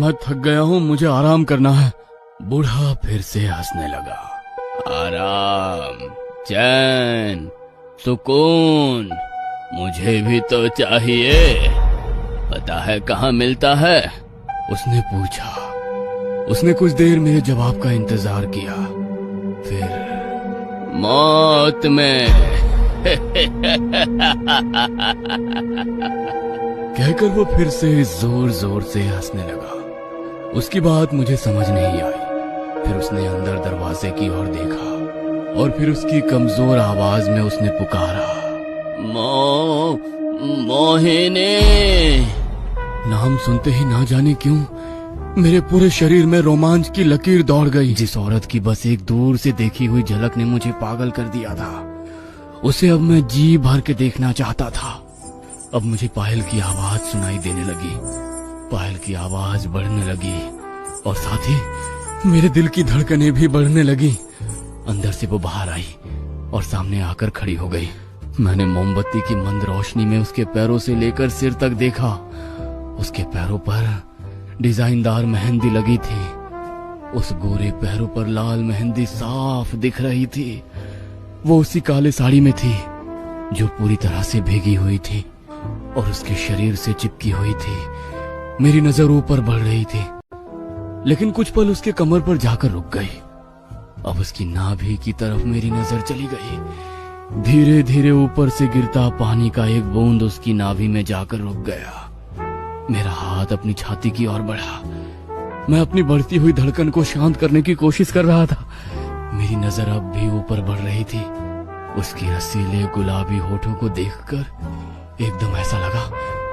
मैं थक गया हूँ, मुझे आराम करना है। बूढ़ा फिर से हंसने लगा। आराम, चैन, सुकून मुझे भी तो चाहिए। पता है कहाँ मिलता है? उसने पूछा। उसने कुछ देर मेरे जवाब का इंतजार किया, फिर मौत में कहकर वो फिर से जोर जोर से हंसने लगा। उसकी बात मुझे समझ नहीं आई। फिर उसने अंदर दरवाजे की ओर देखा और फिर उसकी कमजोर आवाज में उसने पुकारा, मोहिनी। नाम सुनते ही ना जाने क्यों मेरे पूरे शरीर में रोमांच की लकीर दौड़ गई। जिस औरत की बस एक दूर से देखी हुई झलक ने मुझे पागल कर दिया था, उसे अब मैं जी भर के देखना चाहता था। अब मुझे पायल की आवाज सुनाई देने लगी। पायल की आवाज बढ़ने लगी और साथ ही मेरे दिल की धड़कनें भी बढ़ने लगी। अंदर से वो बाहर आई और सामने आकर खड़ी हो गई। मैंने मोमबत्ती की मंद रोशनी में उसके पैरों से लेकर सिर तक देखा। उसके पैरों पर डिजाइनदार मेहंदी लगी थी। उस गोरे पैरों पर लाल मेहंदी साफ दिख रही थी। वो उसी काले साड़ी में थी जो पूरी तरह से भीगी हुई थी और उसके शरीर से चिपकी हुई थी। मेरी नजर ऊपर बढ़ रही थी, लेकिन कुछ पल उसके कमर पर जाकर रुक गई। अब उसकी नाभि की तरफ मेरी नजर चली गई। धीरे धीरे ऊपर से गिरता पानी का एक बूंद उसकी नाभि में जाकर रुक गया। मेरा हाथ अपनी छाती की ओर बढ़ा। मैं अपनी बढ़ती हुई धड़कन को शांत करने की कोशिश कर रहा था। मेरी नजर अब भी ऊपर बढ़ रही थी। उसकी रसीले गुलाबी होठों को देखकर एकदम ऐसा लगा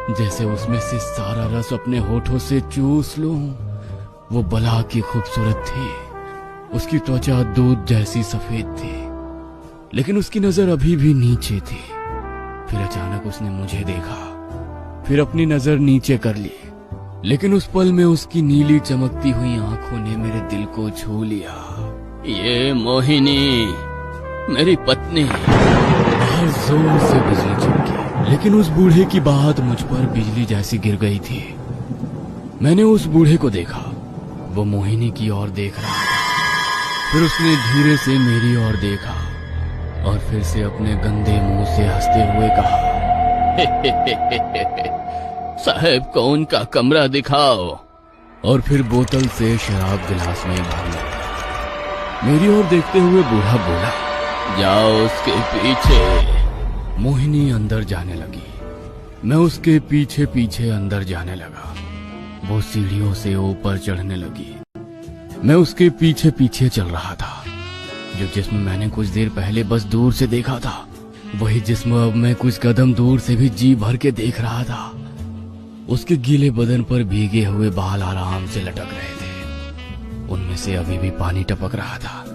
जैसे उसमें से सारा रस अपने होठों से चूस लूं। वो बला की खूबसूरत थी। उसकी त्वचा दूध जैसी सफेद थी, लेकिन उसकी नजर अभी भी नीचे थी। फिर अचानक उसने मुझे देखा, फिर अपनी नजर नीचे कर ली, लेकिन उस पल में उसकी नीली चमकती हुई आंखों ने मेरे दिल को छू लिया। ये मोहिनी, मेरी पत्नी। बहुत जोर से बिजली चमकी, लेकिन उस बूढ़े की बात मुझ पर बिजली जैसी गिर गई थी। मैंने उस बूढ़े को देखा। वो मोहिनी की ओर देख रहा था। फिर उसने धीरे से मेरी ओर देखा और फिर से अपने गंदे मुंह से हंसते हुए कहा, साहब को उनका कमरा दिखाओ। और फिर बोतल से शराब गिलास में भरने लगा। मेरी ओर देखते हुए बूढ़ा बोला, जाओ उसके पीछे। मोहिनी अंदर जाने लगी। मैं उसके पीछे पीछे अंदर जाने लगा। वो सीढ़ियों से ऊपर चढ़ने लगी। मैं उसके पीछे पीछे चल रहा था। जो जिस्म मैंने कुछ देर पहले बस दूर से देखा था, वही जिस्म अब मैं कुछ कदम दूर से भी जी भर के देख रहा था। उसके गीले बदन पर भीगे हुए बाल आराम से लटक रहे थे। उनमें से अभी भी पानी टपक रहा था।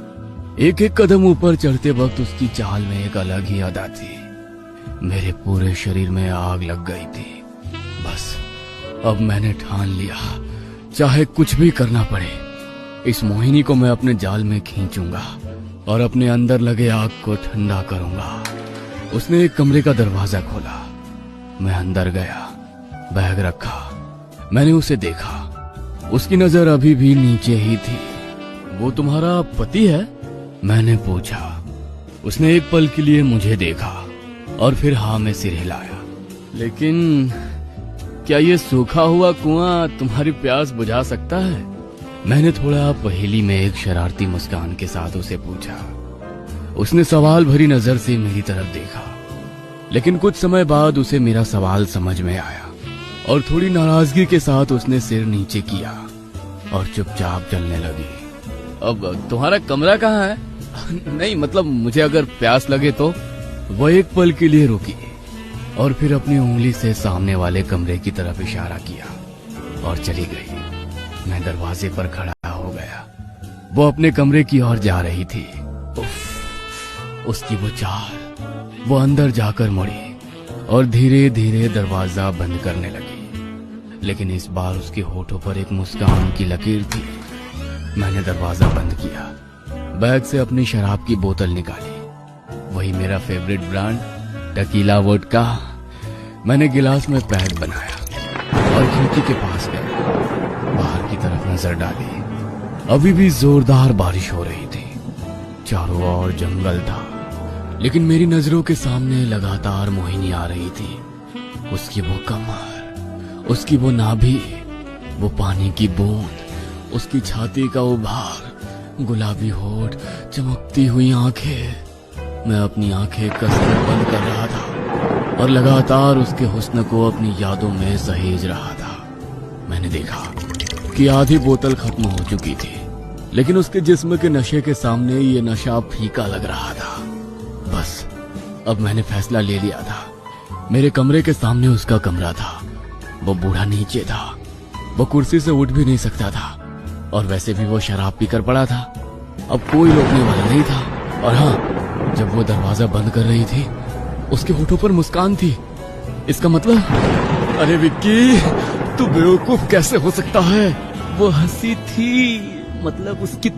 एक एक कदम ऊपर चढ़ते वक्त उसकी चाल में एक अलग ही अदा थी। मेरे पूरे शरीर में आग लग गई थी। बस अब मैंने ठान लिया, चाहे कुछ भी करना पड़े, इस मोहिनी को मैं अपने जाल में खींचूंगा और अपने अंदर लगे आग को ठंडा करूंगा। उसने एक कमरे का दरवाजा खोला। मैं अंदर गया, बैग रखा। मैंने उसे देखा। उसकी नजर अभी भी नीचे ही थी। वो तुम्हारा पति है? मैंने पूछा। उसने एक पल के लिए मुझे देखा और फिर हाँ में सिर हिलाया। लेकिन क्या ये सूखा हुआ कुआं तुम्हारी प्यास बुझा सकता है? मैंने थोड़ा पहेली में एक शरारती मुस्कान के साथ उसे पूछा। उसने सवाल भरी नजर से मेरी तरफ देखा, लेकिन कुछ समय बाद उसे मेरा सवाल समझ में आया और थोड़ी नाराजगी के साथ उसने सिर नीचे किया और चुपचाप चलने लगी। अब तुम्हारा कमरा कहाँ है? नहीं मतलब मुझे अगर प्यास लगे तो। वह एक पल के लिए रुकी और फिर अपनी उंगली से सामने वाले कमरे की तरफ इशारा किया और चली गई। मैं दरवाजे पर खड़ा हो गया। वो अपने कमरे की ओर जा रही थी। उसकी वो चाल। वो अंदर जाकर मुड़ी और धीरे धीरे दरवाजा बंद करने लगी, लेकिन इस बार उसके होठों पर एक मुस्कान की लकीर थी। मैंने दरवाजा बंद किया, बैग से अपनी शराब की बोतल निकाली, वही मेरा फेवरेट ब्रांड टकीला वोडका। मैंने गिलास में पैक बनाया और खिड़की के पास गया। बाहर की नजर डाली। अभी भी जोरदार बारिश हो रही थी, चारों ओर जंगल था, लेकिन मेरी नजरों के सामने लगातार मोहिनी आ रही थी। उसकी वो कमर, उसकी वो नाभि, वो पानी की बूंद, उसकी छाती का उभार, गुलाबी होठ, चमकती हुई आंखें। मैं अपनी आंखें कसकर बंद कर रहा था और लगातार उसके हुस्न को अपनी यादों में सहेज रहा था। मैंने देखा कि आधी बोतल खत्म हो चुकी थी, लेकिन उसके जिस्म के नशे के सामने ये नशा फीका लग रहा था। बस अब मैंने फैसला ले लिया था। मेरे कमरे के सामने उसका कमरा था। वो बूढ़ा नीचे था, वो कुर्सी से उठ भी नहीं सकता था, और वैसे भी वो शराब पीकर पड़ा था। अब कोई रोकने वाला नहीं था। और हाँ, जब वो दरवाजा बंद कर रही थी, उसके होठों पर मुस्कान थी। इसका मतलब, अरे विक्की, तू बेवकूफ कैसे हो सकता है? वो हंसी थी, मतलब उसकी